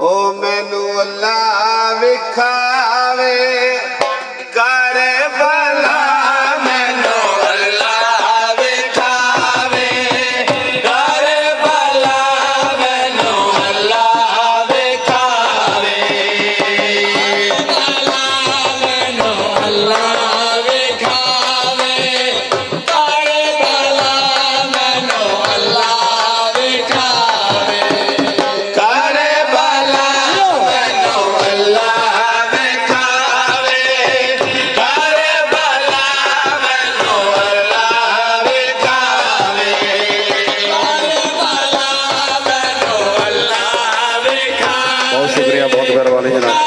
ओ मैनू अल्लाह विखावे करे भला मैनू अल्लाह विखावे करे भला मैनू अल्लाह विखावे मैनू अल्लाह विखावे करे भला मैनू अल्लाह विखावे करे भला मैनू अल्लाह विखावे करे भला मैनू अल्लाह विखावे करे भला मैनू अल्लाह विखावे। बहुत शुक्रिया, बहुत मेहरबानी जनाब।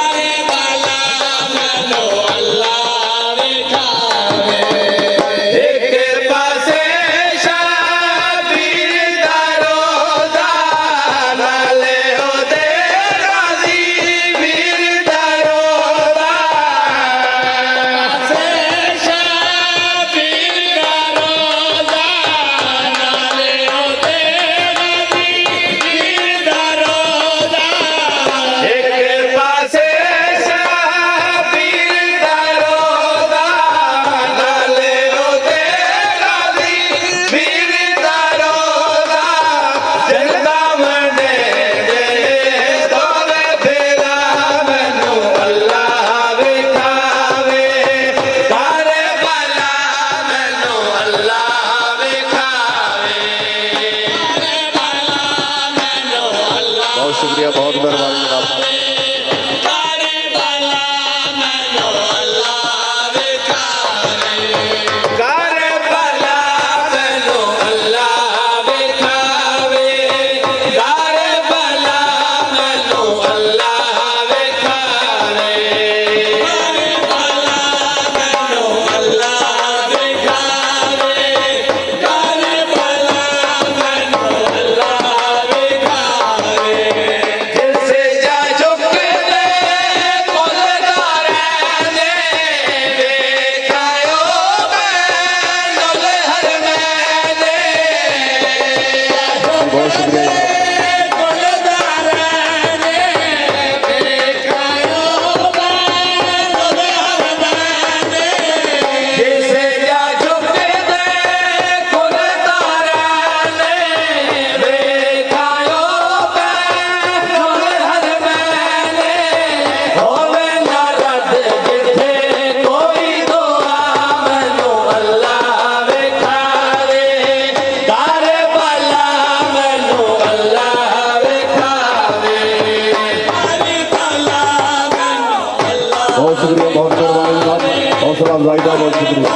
एक पासे शाबीर दा रोज़ा नाले ओदे गाज़ी वीर दा रोज़ा पासे शाबीर दा रोज़ा नाले ओदे गाज़ी वीर दा रोज़ा एक पासे शाबीर दा रोज़ा नाले ओदे गाज़ी वीर दा रोज़ा जलदा मने दे दोवे फेरा मैनू अल्लाह विखावे करे भला मैनू अल्लाह विखावे करे भला मैनू अल्लाह बहुत शुक्रिया, बहुत मेहरबानी जनाब। करे भला मैनू अल्लाह विखावे करे भला मैनू अल्लाह विखावे करे भला मैनू अल्लाह विखावे करे भला मैनू अल्लाह विखावे करे भला मैनू अल्लाह विखावे जिसे जा झुकदे मुल्लदार ने वेखायो मैनू हर मैने बहुत शुक्रिया जनाब। मुल्लदार ने वेखायो मैनू हर मैने जिसे जा झुकदे मुल्लदार ने वेखायो मैनू हर मैने होवे ना रद जिथे कोई दुआ मैनू अल्लाह विखावे करे भला मैनू अल्लाह विखावे करे भला मैनू अल्लाह बहुत शुक्रिया, बहुत मेहरबानी जनाब। हौसला अफजाई का बहुत शुक्रिया।